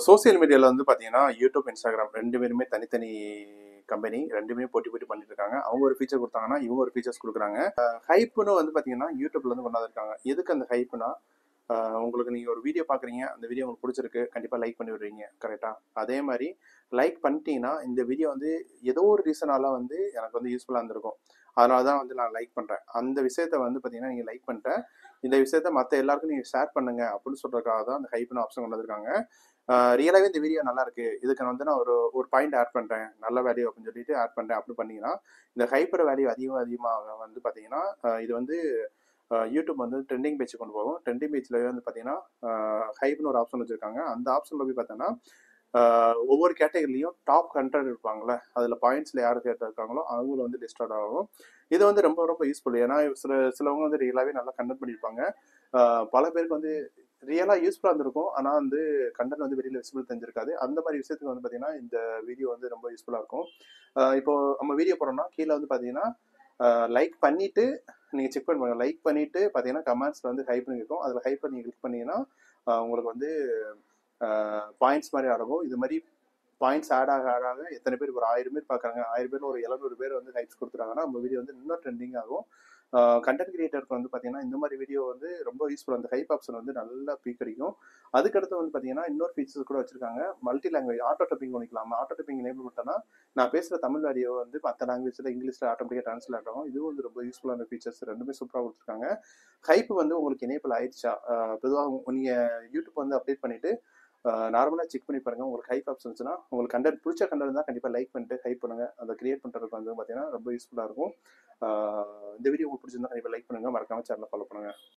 Social மீடியாவில் வந்து பார்த்தீங்கன்னா யூடியூப், இன்ஸ்டாகிராம் 2 பேருமே தனித்தனி கம்பெனி. 2மே போட்டி போட்டு பண்ணிட்டு இருக்காங்க. அவங்க ஒரு ஃபீச்சர் கொடுத்தாங்கன்னா இவங்க ஒரு ஃபீச்சர்ஸ் கொடுக்குறாங்க. ஹைப்புன்னு வந்து பார்த்தீங்கன்னா யூடியூப்ல இருந்து கொண்டாந்து இருக்காங்க. எதுக்கு அந்த ஹைப்புனா, உங்களுக்கு நீங்கள் ஒரு வீடியோ பார்க்குறீங்க, அந்த வீடியோ உங்களுக்கு பிடிச்சிருக்கு, கண்டிப்பாக லைக் பண்ணி விடுறீங்க, கரெக்டாக? அதே மாதிரி லைக் பண்ணிட்டீங்கன்னா இந்த வீடியோ வந்து ஏதோ ஒரு ரீசனால வந்து எனக்கு வந்து யூஸ்ஃபுல்லாக இருந்திருக்கும், அதனால தான் வந்து நான் லைக் பண்ணுறேன். அந்த விஷயத்த வந்து பார்த்தீங்கன்னா நீங்கள் லைக் பண்ணிட்டேன், இந்த விஷயத்த மற்ற எல்லாருக்கும் நீங்கள் ஷேர் பண்ணுங்க அப்படின்னு சொல்றதுக்காக தான் அந்த ஹைப்னு ஆப்ஷன் கொண்டு வந்திருக்காங்க. ரியலாகவே இந்த வீடியோ நல்லா இருக்கு, இதுக்கு வந்து நான் ஒரு பாயிண்ட் ஆட் பண்ணுறேன், நல்ல வேல்யூ அப்படின்னு சொல்லிட்டு ஆட் பண்ணுறேன் அப்படி பண்ணீங்கன்னா இந்த ஹைப்பர் வேல்யூ அதிகமாக வந்து பார்த்தீங்கன்னா இது வந்து யூடியூப் வந்து ட்ரெண்டிங் பேஜ் கொண்டு போகும். ட்ரெண்டிங் பேஜில் வந்து பார்த்தீங்கன்னா ஹைப்னு ஒரு ஆப்ஷன் வச்சுருக்காங்க. அந்த ஆப்ஷனில் போய் பார்த்தோன்னா ஒவ்வொரு கேட்டகரிலையும் டாப் 100 இருப்பாங்களே, அதில் பாயிண்ட்ஸில் யார் இருக்காங்களோ அவங்கள வந்து லிஸ்டட் ஆகும். இது வந்து ரொம்ப ரொம்ப யூஸ்ஃபுல். ஏன்னா சிலவங்க வந்து ரியலாகவே நல்லா கண்டென்ட் பண்ணியிருப்பாங்க. பல பேருக்கு வந்து ரியலாக யூஸ்ஃபுல்லாக இருந்திருக்கும், ஆனால் வந்து கண்டென்ட் வந்து வெளியில் விசிபிள் தெரிஞ்சிருக்காது. அந்த மாதிரி விஷயத்துக்கு வந்து பார்த்தீங்கன்னா இந்த வீடியோ வந்து ரொம்ப யூஸ்ஃபுல்லாக இருக்கும். இப்போ நம்ம வீடியோ போடுறோம்னா கீழே வந்து பார்த்தீங்கன்னா லைக் பண்ணிட்டு நீங்கள் செக் பண்ணுவாங்க. லைக் பண்ணிட்டு பார்த்தீங்கன்னா கமெண்ட்ஸில் வந்து ஹைப்னு இருக்கும். அதில் ஹைப்பை நீங்கள் கிளிக் பண்ணீங்கன்னா உங்களுக்கு வந்து பாயிண்ட்ஸ் மாதிரி ஆகும். இது மாதிரி பாயிண்ட்ஸ் ஆட் ஆக எத்தனை பேர், ஒரு 1000 பேர் பார்க்குறாங்க, 1000 பேர் ஒரு 700 பேர் வந்து ஹைப்ஸ் கொடுத்துறாங்கன்னா நம்ம வீடியோ வந்து இன்னும் ட்ரெண்டிங் ஆகும். கண்டென்ட் கிரியேட்டருக்கு வந்து பார்த்தீங்கன்னா இந்த மாதிரி வீடியோ வந்து ரொம்ப யூஸ்ஃபுல். அந்த ஹைப் ஆப்ஷன் வந்து நல்லா பீக் அடிக்கும். அதுக்கடுத்து வந்து பார்த்தீங்கன்னா இன்னொரு ஃபீச்சர்ஸ் கூட வச்சிருக்காங்க. மல்டி லாங்குவேஜ் ஆட்டோ டப்பிங் பண்ணிக்கலாம். ஆட்டோ டப்பிங் எனேபிள் பண்ணிட்டோம்னா நான் பேசுகிற தமிழ் வீடியோ வந்து மற்ற லாங்குவேஜில் இங்கிலீஷில் ஆட்டோமேட்டிக்காக ட்ரான்ஸ்லேட் ஆகும். இதுவும் வந்து ரொம்ப யூஸ்ஃபுல்லான ஃபீச்சர்ஸ். ரெண்டுமே சூப்பராக கொடுத்துருக்காங்க. ஹைப் வந்து உங்களுக்கு எனேபிள் ஆயிடுச்சா, பொதுவாக நீங்கள் யூடியூப் வந்து அப்டேட் பண்ணிவிட்டு நார்மலாக செக் பண்ணி பாருங்கள். உங்களுக்கு ஹைப் ஆப்ஷன்ஸ்னா உங்களுக்கு கண்டென்ட் பிடிச்ச கண்டென்ட் தான் கண்டிப்பாக லைக் பண்ணிட்டு ஹைப் பண்ணுங்கள். அதை கிரியேட் பண்ணுறதுக்கு வந்து பார்த்தீங்கன்னா ரொம்ப யூஸ்ஃபுல்லாக இருக்கும். இந்த வீடியோ உங்களுக்கு பிடிச்சிருந்தா கண்டிப்பாக லைக் பண்ணுங்கள், மறக்காமல் சேனலை ஃபாலோ பண்ணுங்கள்.